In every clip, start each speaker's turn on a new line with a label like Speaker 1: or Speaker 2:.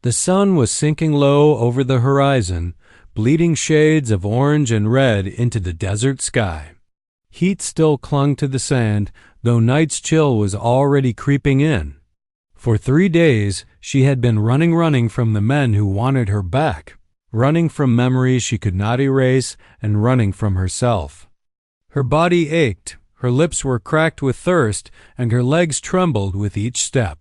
Speaker 1: The sun was sinking low over the horizon, bleeding shades of orange and red into the desert sky. Heat still clung to the sand, though night's chill was already creeping in. For 3 days she had been running from the men who wanted her back, running from memories she could not erase, and running from herself. Her body ached, her lips were cracked with thirst, and her legs trembled with each step.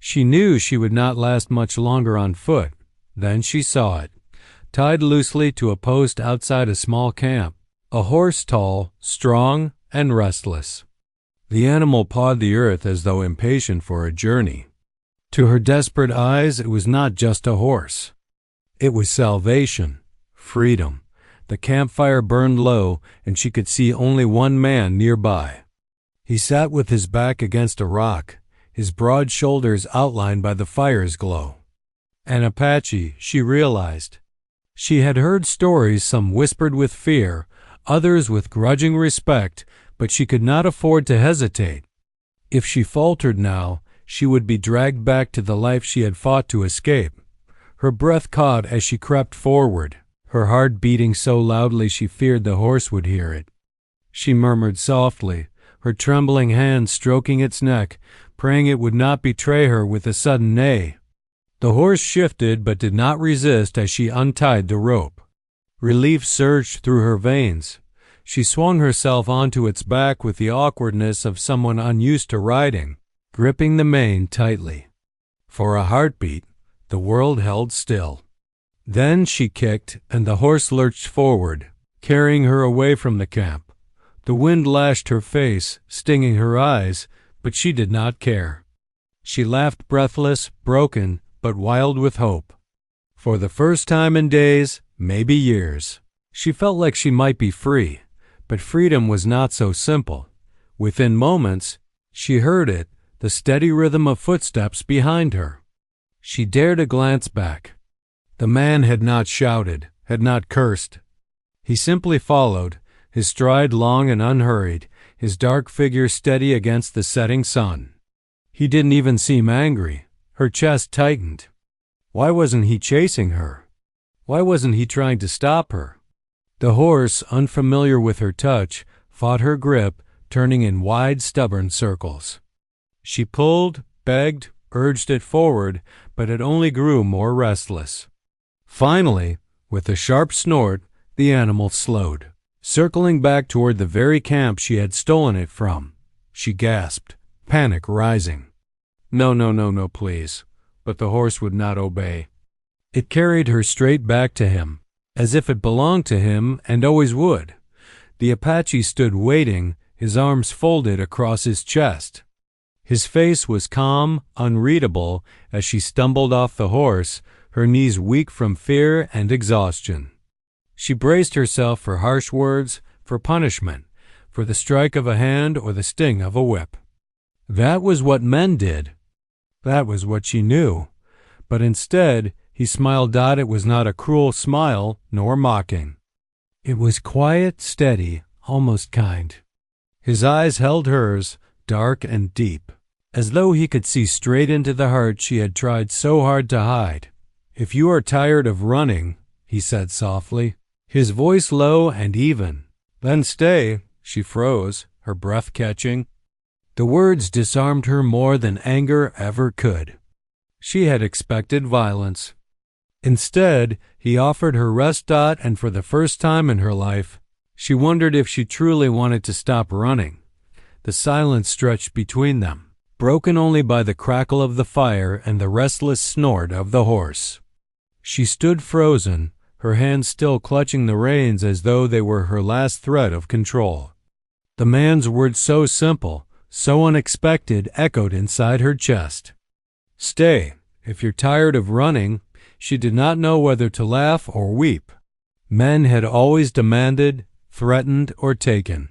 Speaker 1: She knew she would not last much longer on foot. Then she saw it, tied loosely to a post outside a small camp, a horse tall, strong, and restless. The animal pawed the earth as though impatient for a journey. To her desperate eyes, it was not just a horse. It was salvation, freedom. The campfire burned low, and she could see only one man nearby. He sat with his back against a rock, his broad shoulders outlined by the fire's glow. An Apache, she realized. She had heard stories, some whispered with fear, others with grudging respect, but she could not afford to hesitate. If she faltered now, she would be dragged back to the life she had fought to escape. Her breath caught as she crept forward, her heart beating so loudly she feared the horse would hear it. She murmured softly, her trembling hand stroking its neck, praying it would not betray her with a sudden neigh. The horse shifted but did not resist as she untied the rope. Relief surged through her veins. She swung herself onto its back with the awkwardness of someone unused to riding, gripping the mane tightly. For a heartbeat, the world held still. Then she kicked, and the horse lurched forward, carrying her away from the camp. The wind lashed her face, stinging her eyes, but she did not care. She laughed breathless, broken, but wild with hope. For the first time in days, maybe years, she felt like she might be free, but freedom was not so simple. Within moments, she heard it, the steady rhythm of footsteps behind her. She dared a glance back. The man had not shouted, had not cursed. He simply followed, his stride long and unhurried, his dark figure steady against the setting sun. He didn't even seem angry. Her chest tightened. Why wasn't he chasing her? Why wasn't he trying to stop her? The horse, unfamiliar with her touch, fought her grip, turning in wide, stubborn circles. She pulled, begged, urged it forward, but it only grew more restless. Finally, with a sharp snort, the animal slowed, circling back toward the very camp she had stolen it from. She gasped, panic rising. No, please. But the horse would not obey. It carried her straight back to him, as if it belonged to him and always would. The Apache stood waiting, his arms folded across his chest. His face was calm, unreadable, as she stumbled off the horse, her knees weak from fear and exhaustion. She braced herself for harsh words, for punishment, for the strike of a hand or the sting of a whip. That was what men did. That was what she knew. But instead, he smiled out. It was not a cruel smile, nor mocking. It was quiet, steady, almost kind. His eyes held hers, dark and deep, as though he could see straight into the heart she had tried so hard to hide. "If you are tired of running," he said softly, his voice low and even, "then stay." She froze, her breath catching. The words disarmed her more than anger ever could. She had expected violence. Instead, he offered her rest, and for the first time in her life, she wondered if she truly wanted to stop running. The silence stretched between them, broken only by the crackle of the fire and the restless snort of the horse. She stood frozen, her hands still clutching the reins as though they were her last thread of control. The man's words, so simple, so unexpected, echoed inside her chest. "Stay, if you're tired of running." She did not know whether to laugh or weep. Men had always demanded, threatened, or taken.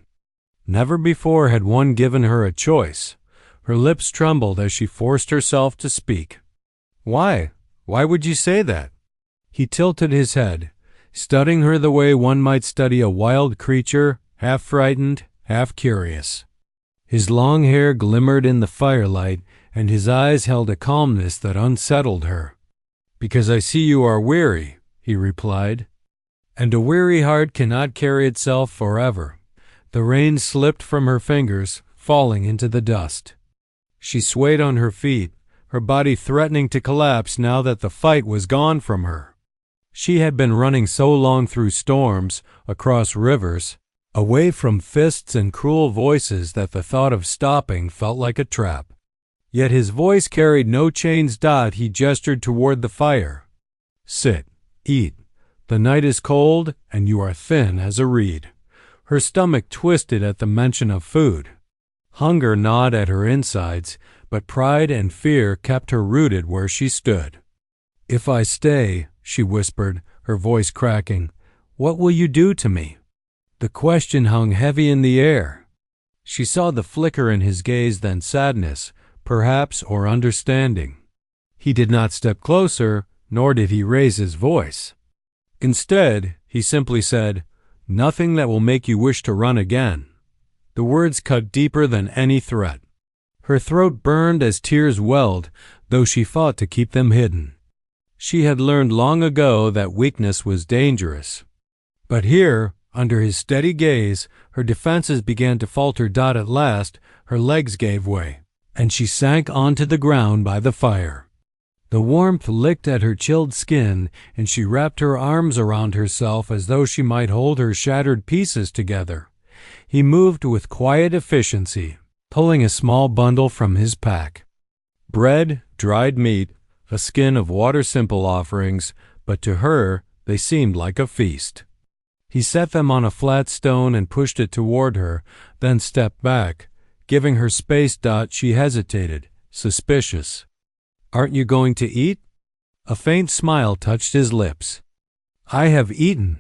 Speaker 1: Never before had one given her a choice. Her lips trembled as she forced herself to speak. "Why? Why would you say that?" He tilted his head, studying her the way one might study a wild creature, half frightened, half curious. His long hair glimmered in the firelight, and his eyes held a calmness that unsettled her. "Because I see you are weary," he replied. "And a weary heart cannot carry itself forever." The reins slipped from her fingers, falling into the dust. She swayed on her feet, her body threatening to collapse now that the fight was gone from her. She had been running so long through storms, across rivers, away from fists and cruel voices that the thought of stopping felt like a trap. Yet his voice carried no chains. He gestured toward the fire. "Sit, eat. The night is cold, and you are thin as a reed." Her stomach twisted at the mention of food. Hunger gnawed at her insides, but pride and fear kept her rooted where she stood. "If I stay," she whispered, her voice cracking, "what will you do to me?" The question hung heavy in the air. She saw the flicker in his gaze, then sadness, perhaps, or understanding. He did not step closer, nor did he raise his voice. Instead, he simply said, "Nothing that will make you wish to run again." The words cut deeper than any threat. Her throat burned as tears welled, though she fought to keep them hidden. She had learned long ago that weakness was dangerous. But here, under his steady gaze, her defenses began to falter. At last, her legs gave way, and she sank onto the ground by the fire. The warmth licked at her chilled skin, and she wrapped her arms around herself as though she might hold her shattered pieces together. He moved with quiet efficiency, pulling a small bundle from his pack. Bread, dried meat, a skin of water, simple offerings, but to her they seemed like a feast. He set them on a flat stone and pushed it toward her, then stepped back, giving her space. She hesitated, suspicious. "Aren't you going to eat?" A faint smile touched his lips. "I have eaten."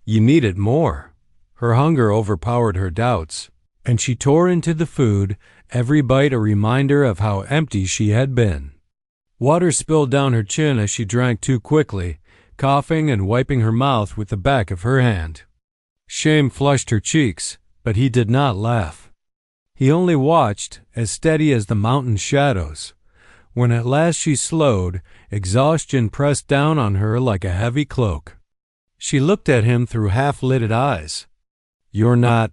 Speaker 1: "You need it more." Her hunger overpowered her doubts, and she tore into the food, every bite a reminder of how empty she had been. Water spilled down her chin as she drank too quickly, coughing and wiping her mouth with the back of her hand. Shame flushed her cheeks, but he did not laugh. He only watched, as steady as the mountain shadows. When at last she slowed, exhaustion pressed down on her like a heavy cloak. She looked at him through half-lidded eyes. "You're not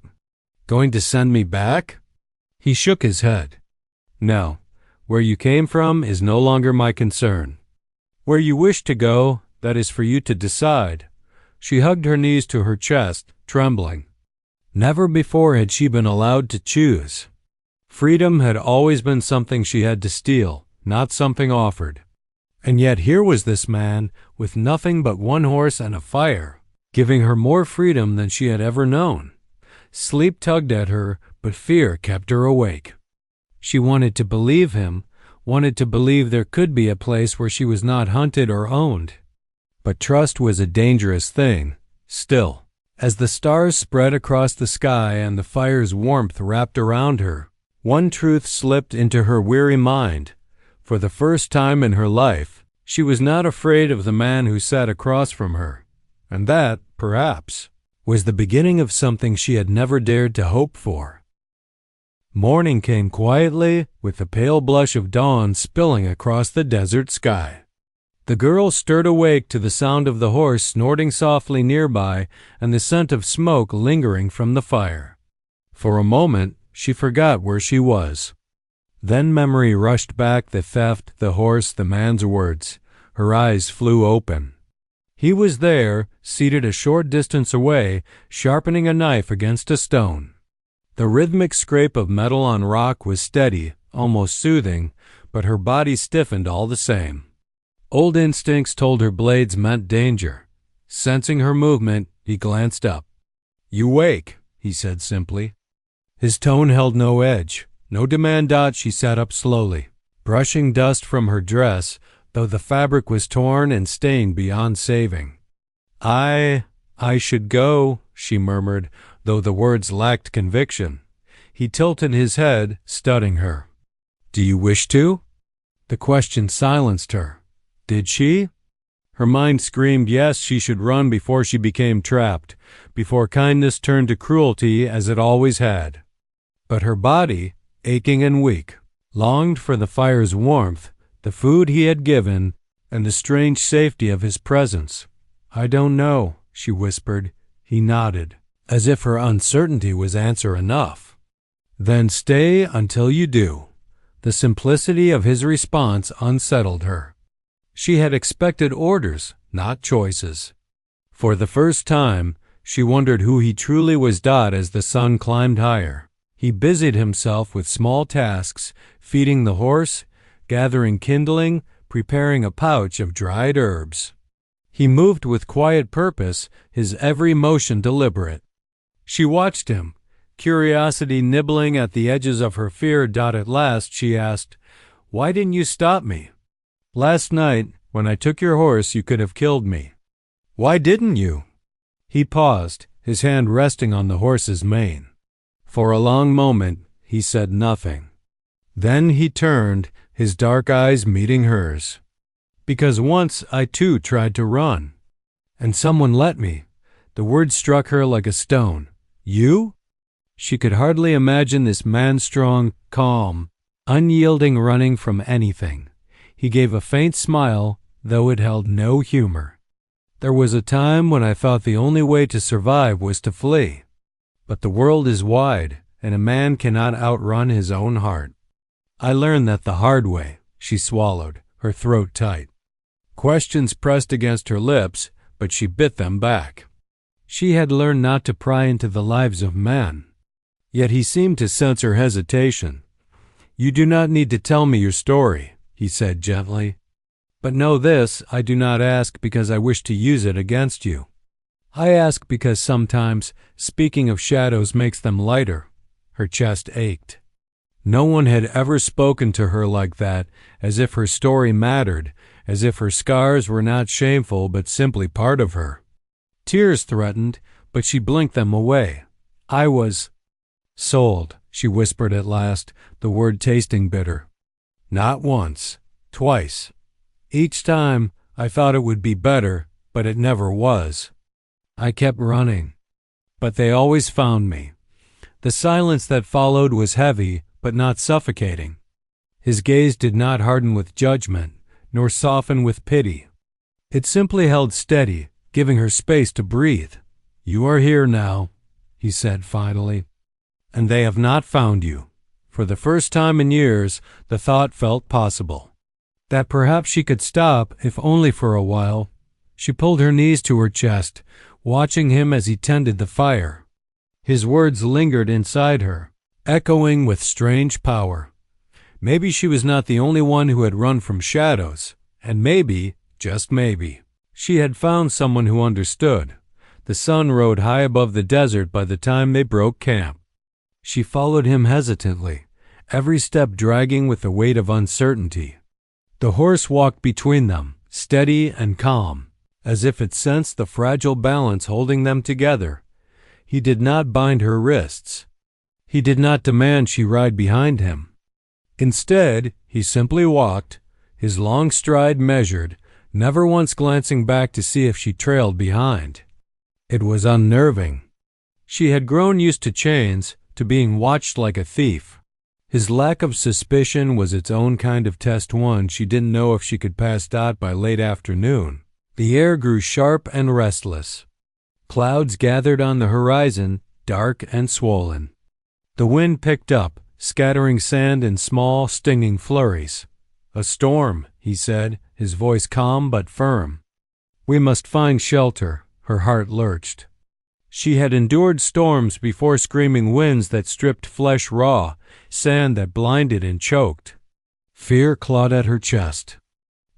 Speaker 1: going to send me back?" He shook his head. "No. Where you came from is no longer my concern. Where you wish to go, that is for you to decide." She hugged her knees to her chest, trembling. Never before had she been allowed to choose. Freedom had always been something she had to steal, not something offered. And yet here was this man, with nothing but one horse and a fire, giving her more freedom than she had ever known. Sleep tugged at her, but fear kept her awake. She wanted to believe him, wanted to believe there could be a place where she was not hunted or owned. But trust was a dangerous thing, still. As the stars spread across the sky and the fire's warmth wrapped around her, one truth slipped into her weary mind. For the first time in her life, she was not afraid of the man who sat across from her. And that, perhaps, was the beginning of something she had never dared to hope for. Morning came quietly, with the pale blush of dawn spilling across the desert sky. The girl stirred awake to the sound of the horse snorting softly nearby and the scent of smoke lingering from the fire. For a moment, she forgot where she was. Then memory rushed back, the theft, the horse, the man's words. Her eyes flew open. He was there, seated a short distance away, sharpening a knife against a stone. The rhythmic scrape of metal on rock was steady, almost soothing, but her body stiffened all the same. Old instincts told her blades meant danger. Sensing her movement, he glanced up. "You wake," he said simply. His tone held no edge. No demand. She sat up slowly, brushing dust from her dress, though the fabric was torn and stained beyond saving. I should go," she murmured, though the words lacked conviction. He tilted his head, studying her. "Do you wish to?" The question silenced her. Did she? Her mind screamed yes, she should run before she became trapped, before kindness turned to cruelty as it always had. But her body, aching and weak, longed for the fire's warmth, the food he had given, and the strange safety of his presence. "I don't know," she whispered. He nodded, as if her uncertainty was answer enough. "Then stay until you do." The simplicity of his response unsettled her. She had expected orders, not choices. For the first time, she wondered who he truly was. As the sun climbed higher, he busied himself with small tasks, feeding the horse, gathering kindling, preparing a pouch of dried herbs. He moved with quiet purpose, his every motion deliberate. She watched him, curiosity nibbling at the edges of her fear. At last she asked, "Why didn't you stop me? Last night, when I took your horse, you could have killed me. Why didn't you?" He paused, his hand resting on the horse's mane. For a long moment he said nothing. Then he turned, his dark eyes meeting hers. "Because once I too tried to run, and someone let me." The word struck her like a stone. "You?" She could hardly imagine this man-strong, calm, unyielding running from anything. He gave a faint smile, though it held no humor. "There was a time when I thought the only way to survive was to flee. But the world is wide, and a man cannot outrun his own heart. I learned that the hard way." She swallowed, her throat tight. Questions pressed against her lips, but she bit them back. She had learned not to pry into the lives of men. Yet he seemed to sense her hesitation. "You do not need to tell me your story," he said gently. "But know this, I do not ask because I wish to use it against you. I ask because sometimes speaking of shadows makes them lighter." Her chest ached. No one had ever spoken to her like that, as if her story mattered, as if her scars were not shameful but simply part of her. Tears threatened, but she blinked them away. "I was sold," she whispered at last, the word tasting bitter. "Not once, twice. Each time I thought it would be better, but it never was. I kept running, but they always found me." The silence that followed was heavy, but not suffocating. His gaze did not harden with judgment, nor soften with pity. It simply held steady, giving her space to breathe. "You are here now," he said finally, "and they have not found you." For the first time in years, the thought felt possible, that perhaps she could stop, if only for a while. She pulled her knees to her chest, watching him as he tended the fire. His words lingered inside her, echoing with strange power. Maybe she was not the only one who had run from shadows, and maybe, just maybe, she had found someone who understood. The sun rode high above the desert by the time they broke camp. She followed him hesitantly, every step dragging with the weight of uncertainty. The horse walked between them, steady and calm, as if it sensed the fragile balance holding them together. He did not bind her wrists. He did not demand she ride behind him. Instead, he simply walked, his long stride measured, never once glancing back to see if she trailed behind. It was unnerving. She had grown used to chains, to being watched like a thief. His lack of suspicion was its own kind of test. One she didn't know if she could pass. By late afternoon, the air grew sharp and restless. Clouds gathered on the horizon, dark and swollen. The wind picked up, scattering sand in small, stinging flurries. "A storm," he said, his voice calm but firm. "We must find shelter." Her heart lurched. She had endured storms before, screaming winds that stripped flesh raw, sand that blinded and choked. Fear clawed at her chest.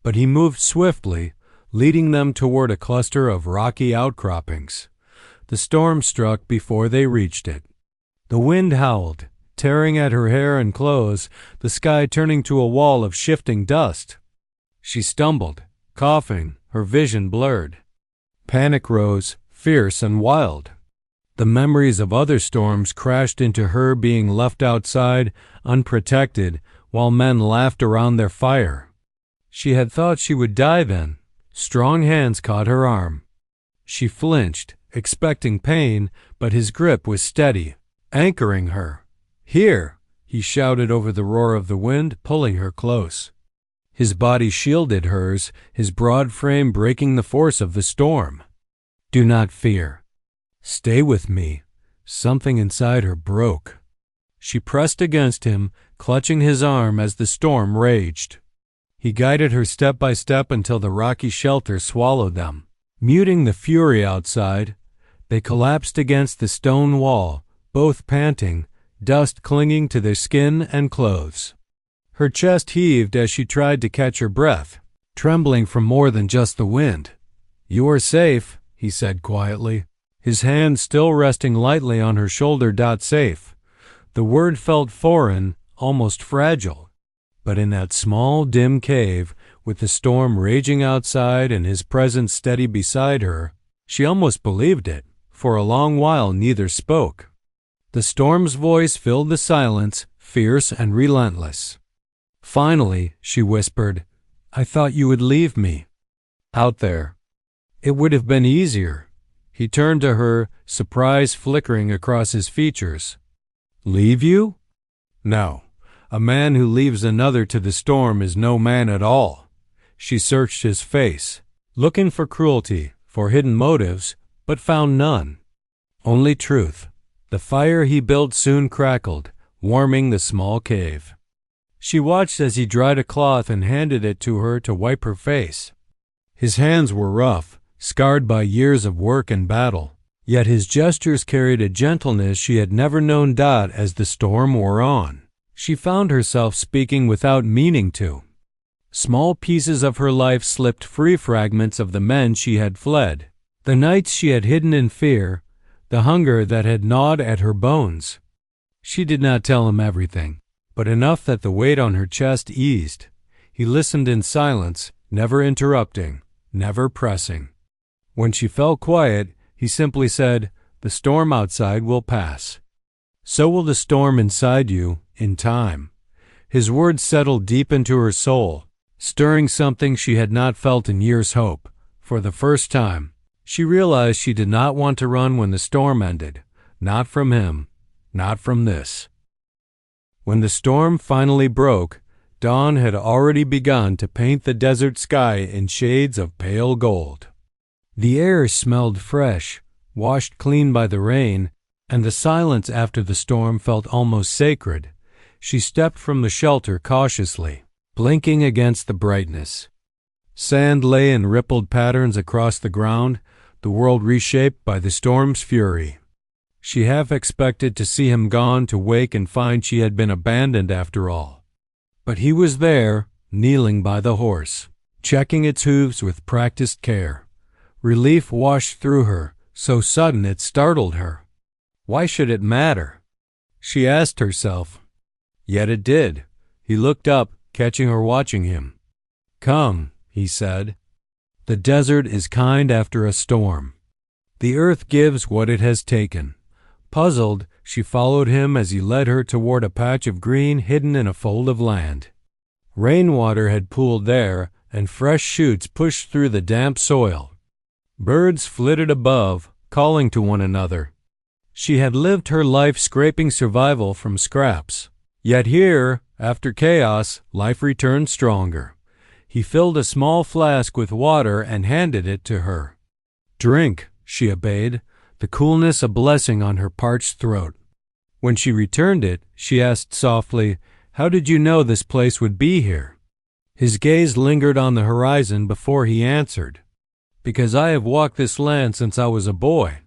Speaker 1: But he moved swiftly, leading them toward a cluster of rocky outcroppings. The storm struck before they reached it. The wind howled, tearing at her hair and clothes, the sky turning to a wall of shifting dust. She stumbled, coughing, her vision blurred. Panic rose, fierce and wild. The memories of other storms crashed into her, being left outside, unprotected, while men laughed around their fire. She had thought she would die then. Strong hands caught her arm. She flinched, expecting pain, but his grip was steady, anchoring her. "Here!" he shouted over the roar of the wind, pulling her close. His body shielded hers, his broad frame breaking the force of the storm. "Do not fear. Stay with me." Something inside her broke. She pressed against him, clutching his arm as the storm raged. He guided her step by step until the rocky shelter swallowed them. Muting the fury outside, they collapsed against the stone wall, both panting, dust clinging to their skin and clothes. Her chest heaved as she tried to catch her breath, trembling from more than just the wind. "You are safe," he said quietly, his hand still resting lightly on her shoulder. Safe. The word felt foreign, almost fragile. But in that small, dim cave, with the storm raging outside and his presence steady beside her, she almost believed it. For a long while neither spoke. The storm's voice filled the silence, fierce and relentless. Finally, she whispered, "I thought you would leave me out there. It would have been easier." He turned to her, surprise flickering across his features. "Leave you? No. A man who leaves another to the storm is no man at all." She searched his face, looking for cruelty, for hidden motives, but found none. Only truth. The fire he built soon crackled, warming the small cave. She watched as he dried a cloth and handed it to her to wipe her face. His hands were rough, scarred by years of work and battle, yet his gestures carried a gentleness she had never known. As the storm wore on, she found herself speaking without meaning to. Small pieces of her life slipped free, fragments of the men she had fled, the nights she had hidden in fear, the hunger that had gnawed at her bones. She did not tell him everything, but enough that the weight on her chest eased. He listened in silence, never interrupting, never pressing. When she fell quiet, he simply said, "The storm outside will pass. So will the storm inside you, in time." His words settled deep into her soul, stirring something she had not felt in years. Hope. For the first time, she realized she did not want to run when the storm ended. Not from him, not from this. When the storm finally broke, dawn had already begun to paint the desert sky in shades of pale gold. The air smelled fresh, washed clean by the rain, and the silence after the storm felt almost sacred. She stepped from the shelter cautiously, blinking against the brightness. Sand lay in rippled patterns across the ground, the world reshaped by the storm's fury. She half expected to see him gone, to wake and find she had been abandoned after all. But he was there, kneeling by the horse, checking its hooves with practiced care. Relief washed through her, so sudden it startled her. Why should it matter? She asked herself. Yet it did. He looked up, catching her watching him. "Come," he said. "The desert is kind after a storm. The earth gives what it has taken." Puzzled, she followed him as he led her toward a patch of green hidden in a fold of land. Rainwater had pooled there, and fresh shoots pushed through the damp soil. Birds flitted above, calling to one another. She had lived her life scraping survival from scraps. Yet here, after chaos, life returned stronger. He filled a small flask with water and handed it to her. "Drink," she obeyed, the coolness a blessing on her parched throat. When she returned it, she asked softly, "How did you know this place would be here?" His gaze lingered on the horizon before he answered. "Because I have walked this land since I was a boy.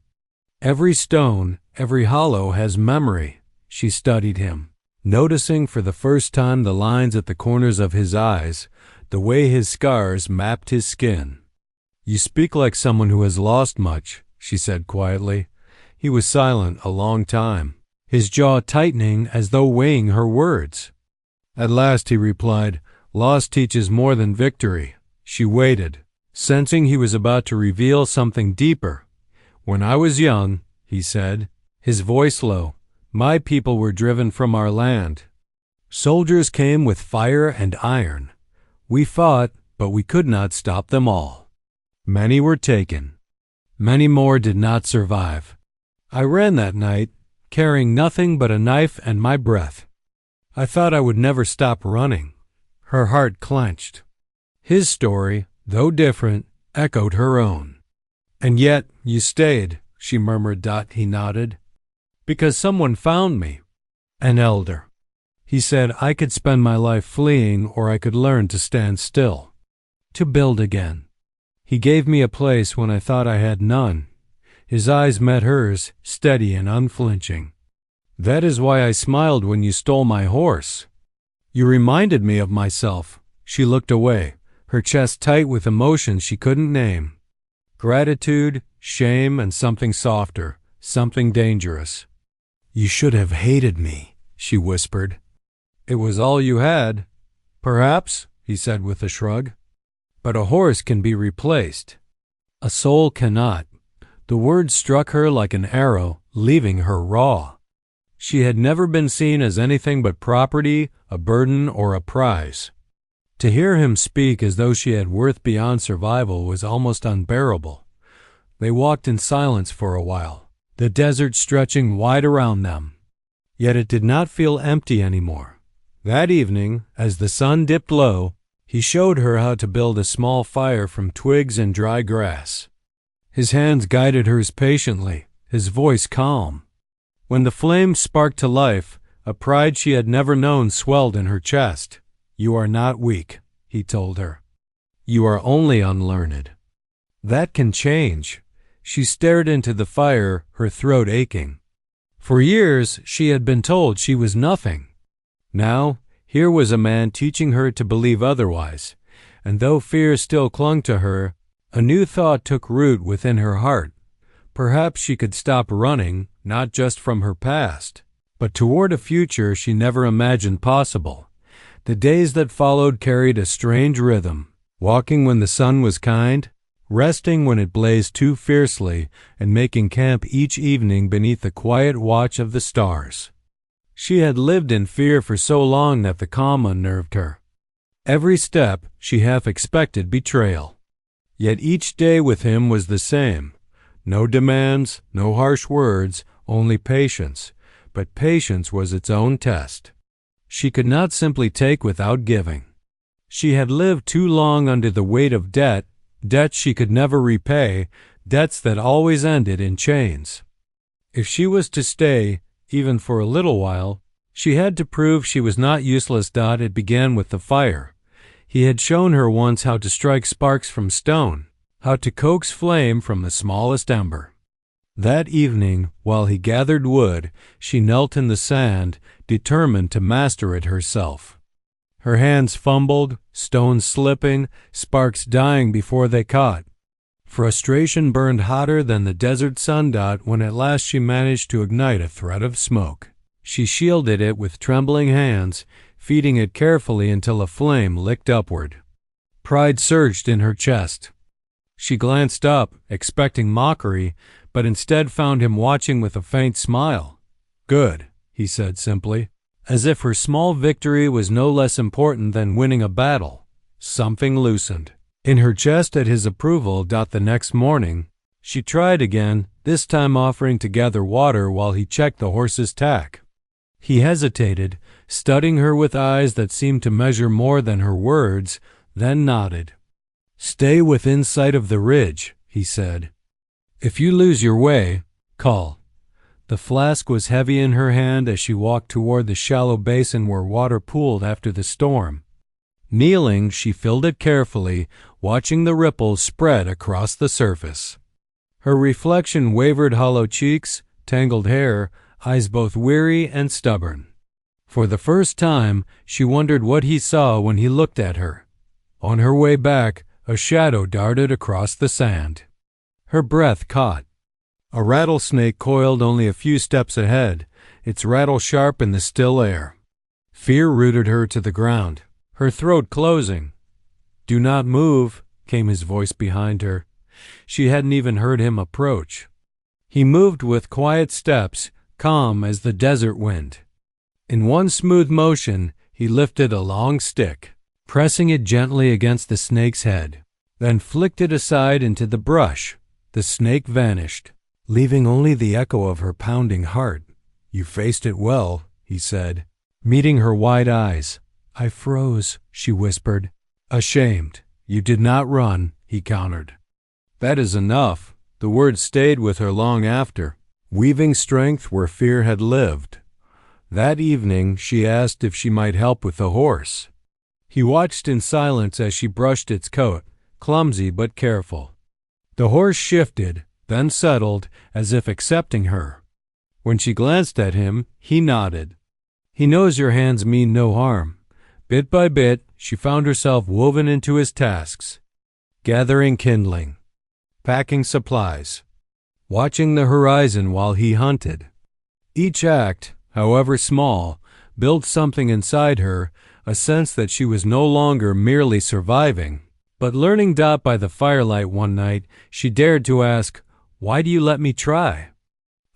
Speaker 1: Every stone, every hollow has memory." She studied him, noticing for the first time the lines at the corners of his eyes, the way his scars mapped his skin. "You speak like someone who has lost much," she said quietly. He was silent a long time, his jaw tightening as though weighing her words. At last he replied, "Loss teaches more than victory." She waited, sensing he was about to reveal something deeper. "When I was young," he said, his voice low, "my people were driven from our land. Soldiers came with fire and iron. We fought, but we could not stop them all. Many were taken. Many more did not survive. I ran that night, carrying nothing but a knife and my breath. I thought I would never stop running." Her heart clenched. His story, though different, echoed her own. "And yet you stayed," she murmured. He nodded. "Because someone found me. An elder. He said I could spend my life fleeing, or I could learn to stand still, to build again. He gave me a place when I thought I had none." His eyes met hers, steady and unflinching. "That is why I smiled when you stole my horse. You reminded me of myself." She looked away, her chest tight with emotions she couldn't name. Gratitude, shame, and something softer, something dangerous. "You should have hated me," she whispered. "It was all you had." "Perhaps," he said with a shrug. "But a horse can be replaced. A soul cannot." The word struck her like an arrow, leaving her raw. She had never been seen as anything but property, a burden, or a prize. To hear him speak as though she had worth beyond survival was almost unbearable. They walked in silence for a while, the desert stretching wide around them. Yet it did not feel empty anymore. That evening, as the sun dipped low, he showed her how to build a small fire from twigs and dry grass. His hands guided hers patiently, his voice calm. When the flame sparked to life, a pride she had never known swelled in her chest. "You are not weak," he told her. "You are only unlearned. That can change." She stared into the fire, her throat aching. For years, she had been told she was nothing. Now, here was a man teaching her to believe otherwise, and though fear still clung to her, a new thought took root within her heart. Perhaps she could stop running, not just from her past, but toward a future she never imagined possible. The days that followed carried a strange rhythm, walking when the sun was kind, resting when it blazed too fiercely, and making camp each evening beneath the quiet watch of the stars. She had lived in fear for so long that the calm unnerved her. Every step she half expected betrayal. Yet each day with him was the same. No demands, no harsh words, only patience. But patience was its own test. She could not simply take without giving. She had lived too long under the weight of debt, debts she could never repay, debts that always ended in chains. If she was to stay, even for a little while, she had to prove she was not useless. It began with the fire. He had shown her once how to strike sparks from stone, how to coax flame from the smallest ember. That evening, while he gathered wood, she knelt in the sand, determined to master it herself. Her hands fumbled, stones slipping, sparks dying before they caught. Frustration burned hotter than the desert sun. When at last she managed to ignite a thread of smoke. She shielded it with trembling hands, feeding it carefully until a flame licked upward. Pride surged in her chest. She glanced up, expecting mockery, but instead found him watching with a faint smile. "Good," he said simply, as if her small victory was no less important than winning a battle. Something loosened in her chest at his approval. The next morning, she tried again, this time offering to gather water while he checked the horse's tack. He hesitated, studying her with eyes that seemed to measure more than her words, then nodded. "Stay within sight of the ridge," he said. "If you lose your way, call." The flask was heavy in her hand as she walked toward the shallow basin where water pooled after the storm. Kneeling, she filled it carefully, watching the ripples spread across the surface. Her reflection wavered hollow cheeks, tangled hair, eyes both weary and stubborn. For the first time, she wondered what he saw when he looked at her. On her way back, a shadow darted across the sand. Her breath caught. A rattlesnake coiled only a few steps ahead, its rattle sharp in the still air. Fear rooted her to the ground, her throat closing. "Do not move," came his voice behind her. She hadn't even heard him approach. He moved with quiet steps, calm as the desert wind. In one smooth motion, he lifted a long stick, pressing it gently against the snake's head, then flicked it aside into the brush. The snake vanished, leaving only the echo of her pounding heart. "You faced it well," he said, meeting her wide eyes. I froze, she whispered. Ashamed. You did not run, he countered. That is enough. The words stayed with her long after, weaving strength where fear had lived. That evening she asked if she might help with the horse. He watched in silence as she brushed its coat, clumsy but careful. The horse shifted, then settled, as if accepting her. When she glanced at him, he nodded. He knows your hands mean no harm. Bit by bit, she found herself woven into his tasks. Gathering kindling, packing supplies, watching the horizon while he hunted. Each act, however small, built something inside her, a sense that she was no longer merely surviving. But learning Dot by the firelight one night, she dared to ask, "Why do you let me try?"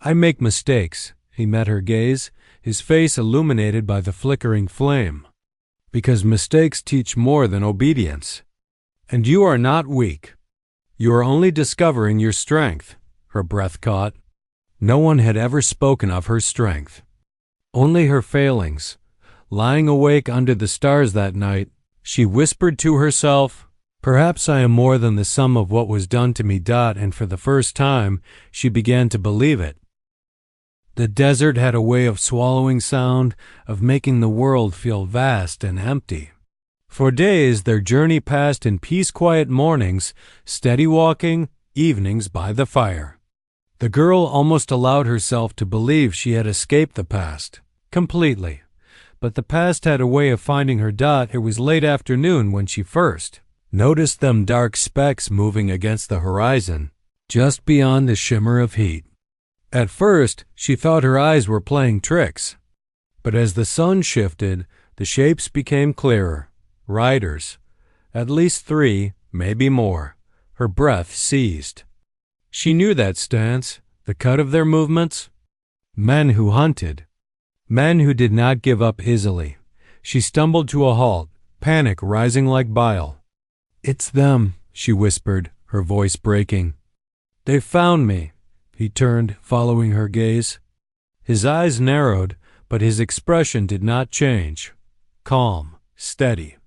Speaker 1: "I make mistakes," he met her gaze, his face illuminated by the flickering flame. "Because mistakes teach more than obedience. And you are not weak. You are only discovering your strength." Her breath caught. No one had ever spoken of her strength. Only her failings. Lying awake under the stars that night, she whispered to herself, "Perhaps I am more than the sum of what was done to me." And for the first time, she began to believe it. The desert had a way of swallowing sound, of making the world feel vast and empty. For days their journey passed in peace-quiet mornings, steady walking, evenings by the fire. The girl almost allowed herself to believe she had escaped the past, completely. But the past had a way of finding her. It was late afternoon when she first noticed them dark specks moving against the horizon, just beyond the shimmer of heat. At first, she thought her eyes were playing tricks. But as the sun shifted, the shapes became clearer. Riders. At least 3, maybe more. Her breath seized. She knew that stance, the cut of their movements. Men who hunted. Men who did not give up easily. She stumbled to a halt, panic rising like bile. "It's them," she whispered, her voice breaking. "They've found me." He turned, following her gaze. His eyes narrowed, but his expression did not change. Calm, steady,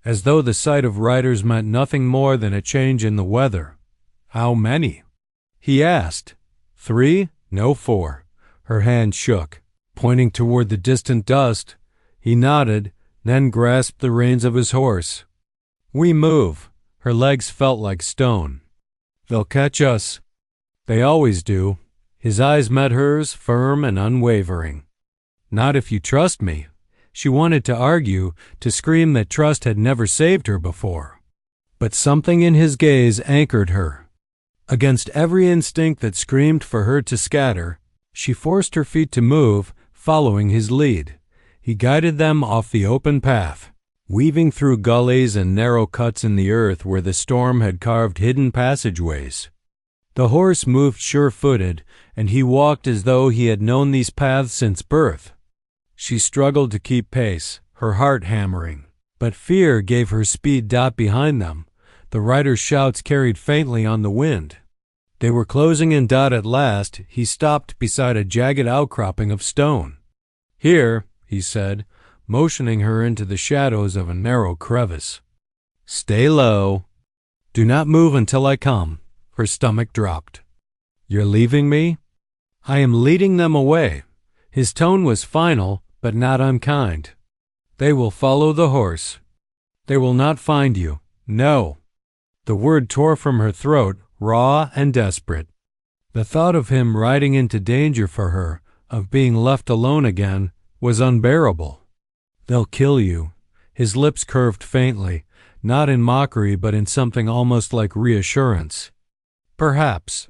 Speaker 1: as though the sight of riders meant nothing more than a change in the weather. "How many?" he asked. 3? No, 4. Her hand shook, pointing toward the distant dust. He nodded, then grasped the reins of his horse. "We move." Her legs felt like stone. "They'll catch us." "They always do." His eyes met hers, firm and unwavering. "Not if you trust me." She wanted to argue, to scream that trust had never saved her before. But something in his gaze anchored her. Against every instinct that screamed for her to scatter, she forced her feet to move, following his lead. He guided them off the open path, weaving through gullies and narrow cuts in the earth where the storm had carved hidden passageways. The horse moved sure-footed, and he walked as though he had known these paths since birth. She struggled to keep pace, her heart hammering, but fear gave her speed. Behind them, the rider's shouts carried faintly on the wind. They were closing in. At last, he stopped beside a jagged outcropping of stone. "Here," he said, motioning her into the shadows of a narrow crevice. "Stay low. Do not move until I come." Her stomach dropped. "You're leaving me?" "I am leading them away." His tone was final, but not unkind. "They will follow the horse. They will not find you. No." The word tore from her throat, raw and desperate. The thought of him riding into danger for her, of being left alone again, was unbearable. "They'll kill you." His lips curved faintly, not in mockery but in something almost like reassurance. "Perhaps.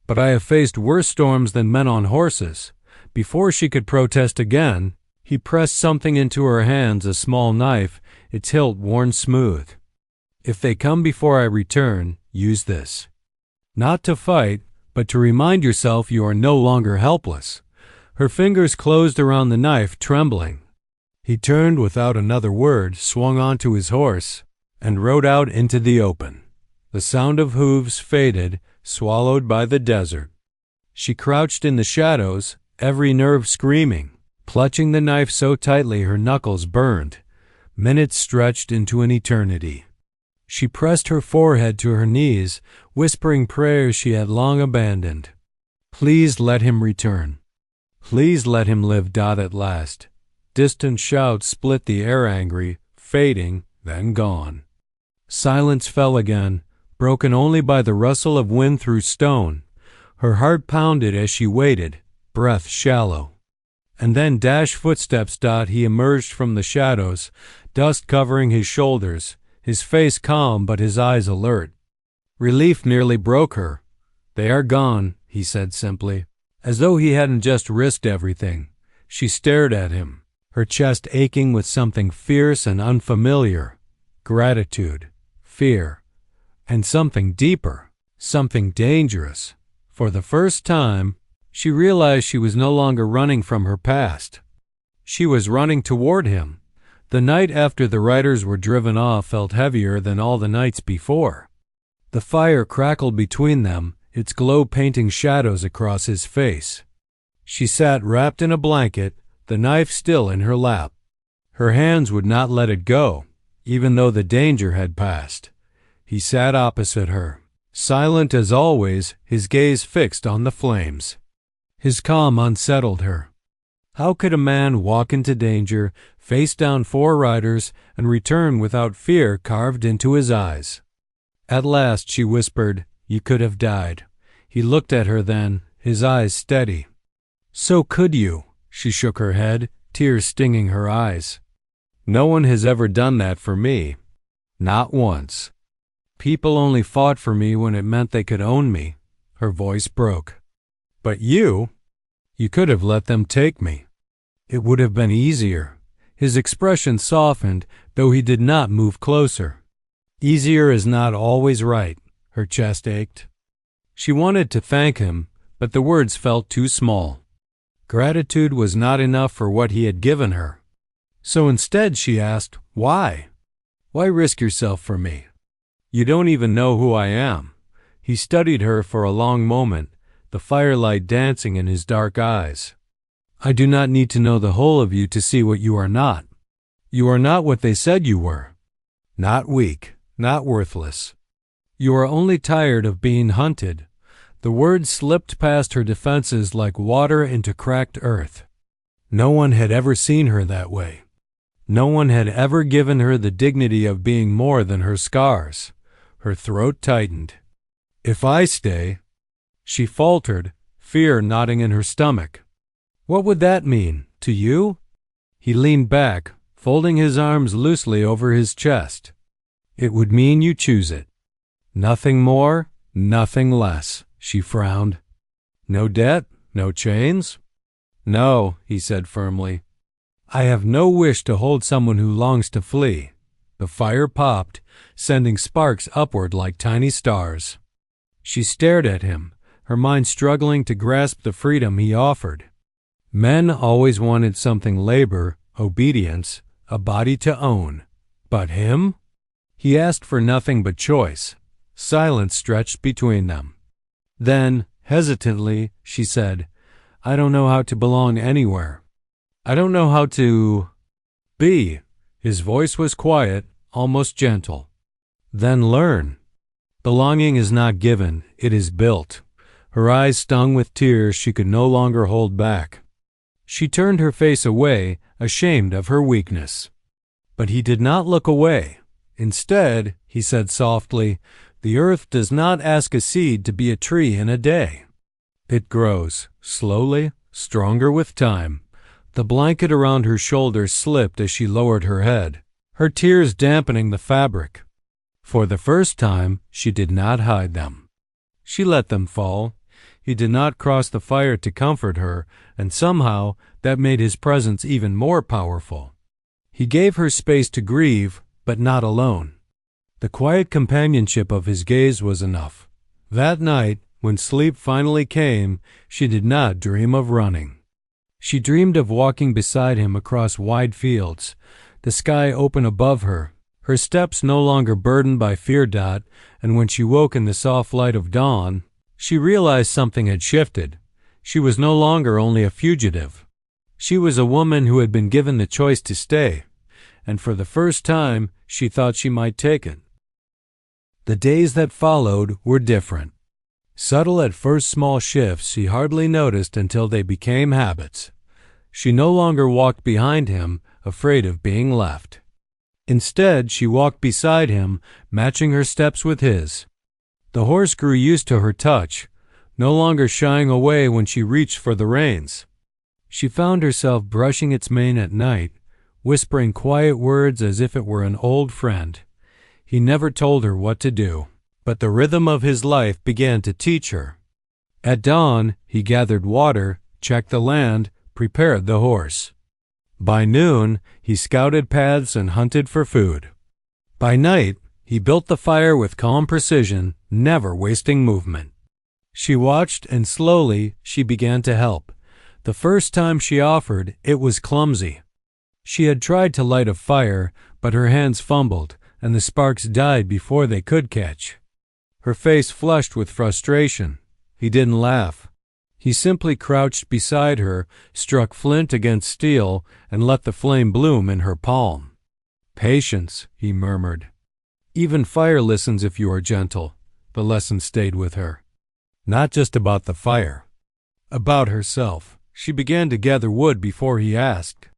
Speaker 1: But I have faced worse storms than men on horses." Before she could protest again, he pressed something into her hands, a small knife, its hilt worn smooth. "If they come before I return, use this. Not to fight, but to remind yourself you are no longer helpless." Her fingers closed around the knife, trembling. He turned without another word, swung onto his horse, and rode out into the open. The sound of hooves faded, swallowed by the desert. She crouched in the shadows, every nerve screaming, clutching the knife so tightly her knuckles burned. Minutes stretched into an eternity. She pressed her forehead to her knees, whispering prayers she had long abandoned. Please let him return. Please let him live. At last. Distant shouts split the air, angry, fading, then gone. Silence fell again, broken only by the rustle of wind through stone. Her heart pounded as she waited, breath shallow. And then dashed footsteps. He emerged from the shadows, dust covering his shoulders, his face calm but his eyes alert. Relief nearly broke her. They are gone, he said simply, as though he hadn't just risked everything. She stared at him, her chest aching with something fierce and unfamiliar. Gratitude, fear, and something deeper, something dangerous. For the first time, she realized she was no longer running from her past. She was running toward him. The night after the riders were driven off felt heavier than all the nights before. The fire crackled between them, its glow painting shadows across his face. She sat wrapped in a blanket, the knife still in her lap. Her hands would not let it go, even though the danger had passed. He sat opposite her, silent as always, his gaze fixed on the flames. His calm unsettled her. How could a man walk into danger, face down 4 riders, and return without fear carved into his eyes? At last she whispered, "You could have died." He looked at her then, his eyes steady. "So could you." She shook her head, tears stinging her eyes. "No one has ever done that for me. Not once. People only fought for me when it meant they could own me." Her voice broke. "But you could have let them take me. It would have been easier." His expression softened, though he did not move closer. Easier is not always right. Her chest ached. She wanted to thank him, but the words felt too small. Gratitude was not enough for what he had given her. So instead she asked, "Why? Why risk yourself for me? You don't even know who I am." He studied her for a long moment, the firelight dancing in his dark eyes. "I do not need to know the whole of you to see what you are not. You are not what they said you were. Not weak, not worthless. You are only tired of being hunted." The words slipped past her defenses like water into cracked earth. No one had ever seen her that way. No one had ever given her the dignity of being more than her scars. Her throat tightened. "If I stay," she faltered, fear knotting in her stomach. "What would that mean, to you?" He leaned back, folding his arms loosely over his chest. "It would mean you choose it. Nothing more, nothing less." She frowned. "No debt? No chains?" "No," he said firmly. "I have no wish to hold someone who longs to flee." The fire popped, sending sparks upward like tiny stars. She stared at him, her mind struggling to grasp the freedom he offered. Men always wanted something: labor, obedience, a body to own. But him? He asked for nothing but choice. Silence stretched between them. Then, hesitantly, she said, "I don't know how to belong anywhere. I don't know how to be." His voice was quiet, almost gentle. "Then learn. Belonging is not given, it is built." Her eyes stung with tears she could no longer hold back. She turned her face away, ashamed of her weakness. But he did not look away. Instead, he said softly, "The earth does not ask a seed to be a tree in a day. It grows, slowly, stronger with time." The blanket around her shoulders slipped as she lowered her head, her tears dampening the fabric. For the first time, she did not hide them. She let them fall. He did not cross the fire to comfort her, and somehow that made his presence even more powerful. He gave her space to grieve, but not alone. The quiet companionship of his gaze was enough. That night, when sleep finally came, she did not dream of running. She dreamed of walking beside him across wide fields, the sky open above her, her steps no longer burdened by fear. And when she woke in the soft light of dawn, she realized something had shifted. She was no longer only a fugitive. She was a woman who had been given the choice to stay, and for the first time she thought she might take it. The days that followed were different. Subtle at first small shifts she hardly noticed until they became habits. She no longer walked behind him, afraid of being left. Instead, she walked beside him, matching her steps with his. The horse grew used to her touch, no longer shying away when she reached for the reins. She found herself brushing its mane at night, whispering quiet words as if it were an old friend. He never told her what to do, but the rhythm of his life began to teach her. At dawn, he gathered water, checked the land, prepared the horse. By noon, he scouted paths and hunted for food. By night, he built the fire with calm precision, never wasting movement. She watched, and slowly she began to help. The first time she offered, it was clumsy. She had tried to light a fire, but her hands fumbled, and the sparks died before they could catch. Her face flushed with frustration. He didn't laugh. He simply crouched beside her, struck flint against steel, and let the flame bloom in her palm. "Patience," he murmured. "Even fire listens if you are gentle." The lesson stayed with her. Not just about the fire. About herself. She began to gather wood before he asked.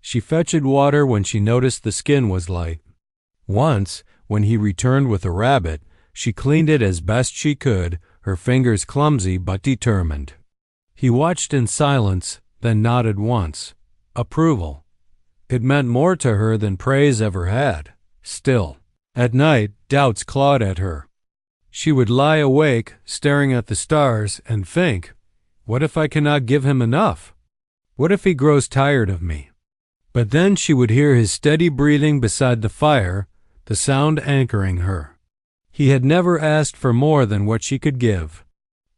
Speaker 1: She fetched water when she noticed the skin was light. Once, when he returned with a rabbit, she cleaned it as best she could, her fingers clumsy but determined. He watched in silence, then nodded once. Approval. It meant more to her than praise ever had. Still, at night, doubts clawed at her. She would lie awake, staring at the stars, and think, what if I cannot give him enough? What if he grows tired of me? But then she would hear his steady breathing beside the fire, the sound anchoring her. He had never asked for more than what she could give.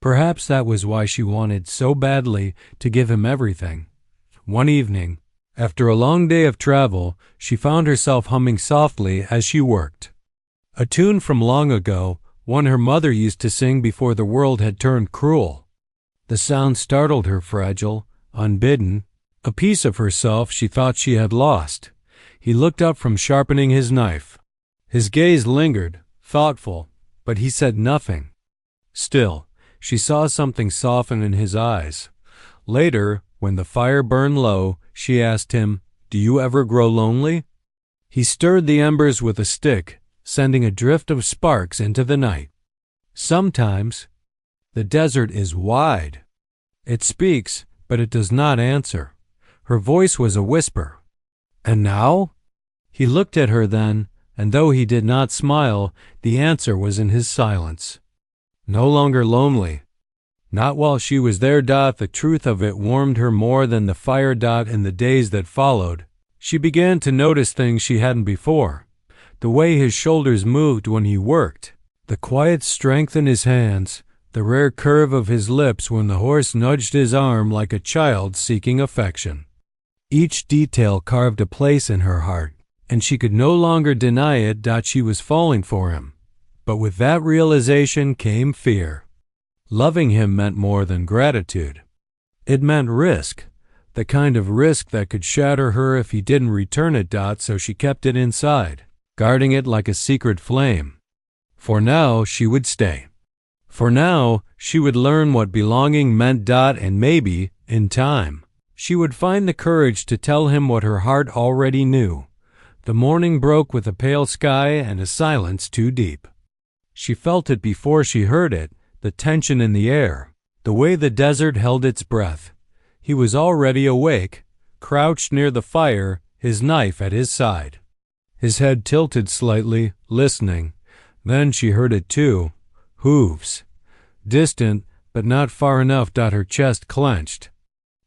Speaker 1: Perhaps that was why she wanted so badly to give him everything. One evening, after a long day of travel, she found herself humming softly as she worked. A tune from long ago, one her mother used to sing before the world had turned cruel. The sound startled her, fragile, unbidden, a piece of herself she thought she had lost. He looked up from sharpening his knife. His gaze lingered, thoughtful, but he said nothing. Still, she saw something soften in his eyes. Later, when the fire burned low, she asked him, "Do you ever grow lonely?" He stirred the embers with a stick, sending a drift of sparks into the night. Sometimes, the desert is wide. It speaks, but it does not answer. Her voice was a whisper. And now? He looked at her then, and though he did not smile, the answer was in his silence. No longer lonely. Not while she was there. The truth of it warmed her more than the fire. In the days that followed, she began to notice things she hadn't before. The way his shoulders moved when he worked, the quiet strength in his hands, the rare curve of his lips when the horse nudged his arm like a child seeking affection. Each detail carved a place in her heart, and she could no longer deny it. She was falling for him. But with that realization came fear. Loving him meant more than gratitude. It meant risk, the kind of risk that could shatter her if he didn't return it. So she kept it inside, guarding it like a secret flame. For now, she would stay. For now, she would learn what belonging meant. And maybe, in time, she would find the courage to tell him what her heart already knew. The morning broke with a pale sky and a silence too deep. She felt it before she heard it, the tension in the air, the way the desert held its breath. He was already awake, crouched near the fire, his knife at his side. His head tilted slightly, listening. Then she heard it too. Hooves. Distant, but not far enough. Her chest clenched.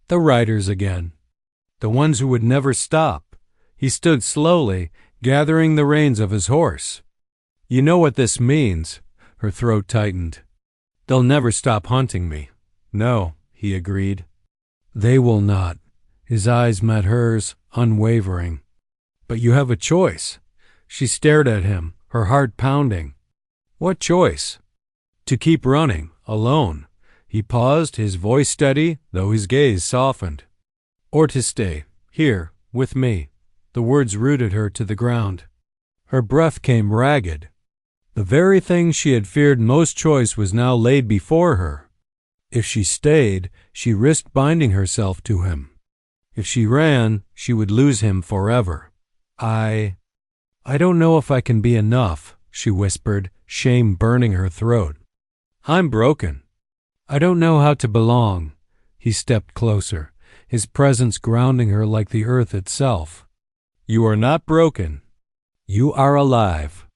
Speaker 1: The riders again. The ones who would never stop. He stood slowly, gathering the reins of his horse. "You know what this means." Her throat tightened. "They'll never stop hunting me." "No," he agreed. "They will not." His eyes met hers, unwavering. "But you have a choice." She stared at him, her heart pounding. "What choice?" "To keep running, alone." He paused, his voice steady, though his gaze softened. "Or to stay, here, with me." The words rooted her to the ground. Her breath came ragged. The very thing she had feared most choice was now laid before her. If she stayed, she risked binding herself to him. If she ran, she would lose him forever. I don't know if I can be enough, she whispered, shame burning her throat. I'm broken. I don't know how to belong. He stepped closer, his presence grounding her like the earth itself. You are not broken. You are alive.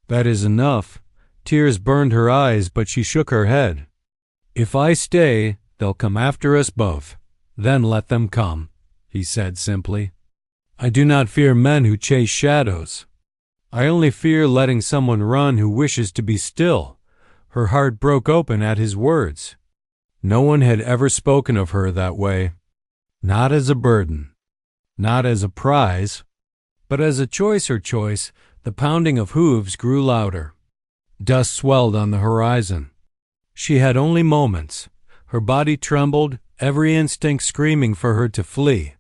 Speaker 1: That is enough. Tears burned her eyes, but she shook her head. If I stay, they'll come after us both. Then let them come, he said simply. I do not fear men who chase shadows. I only fear letting someone run who wishes to be still. Her heart broke open at his words. No one had ever spoken of her that way. Not as a burden. Not as a prize. But as a choice. The pounding of hooves grew louder. Dust swelled on the horizon. She had only moments. Her body trembled, every instinct screaming for her to flee.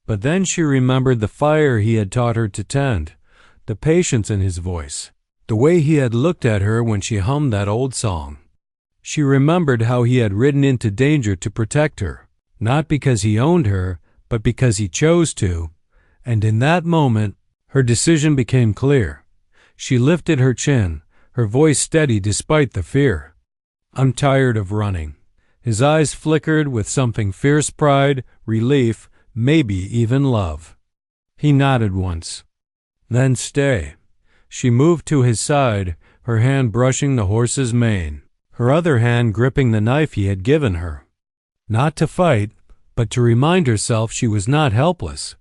Speaker 1: But then she remembered the fire he had taught her to tend, the patience in his voice, the way he had looked at her when she hummed that old song. She remembered how he had ridden into danger to protect her, not because he owned her, but because he chose to, and in that moment, her decision became clear. She lifted her chin, her voice steady despite the fear. I'm tired of running. His eyes flickered with something fierce pride, relief, maybe even love. He nodded once. Then stay. She moved to his side, her hand brushing the horse's mane, her other hand gripping the knife he had given her. Not to fight, but to remind herself she was not helpless.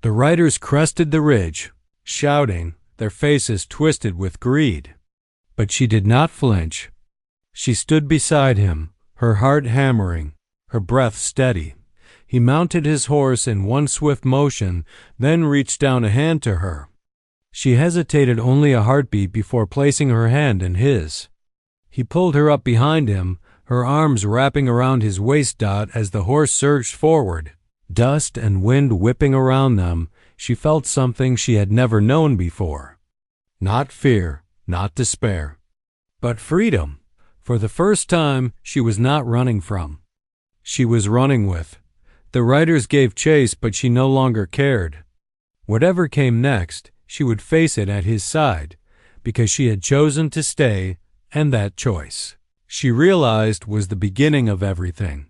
Speaker 1: The riders crested the ridge, shouting, their faces twisted with greed. But she did not flinch. She stood beside him, her heart hammering, her breath steady. He mounted his horse in one swift motion, then reached down a hand to her. She hesitated only a heartbeat before placing her hand in his. He pulled her up behind him, her arms wrapping around his waist as the horse surged forward. Dust and wind whipping around them, she felt something she had never known before. Not fear, not despair, but freedom. For the first time, she was not running from. She was running with. The riders gave chase, but she no longer cared. Whatever came next, she would face it at his side, because she had chosen to stay, and that choice, she realized, was the beginning of everything.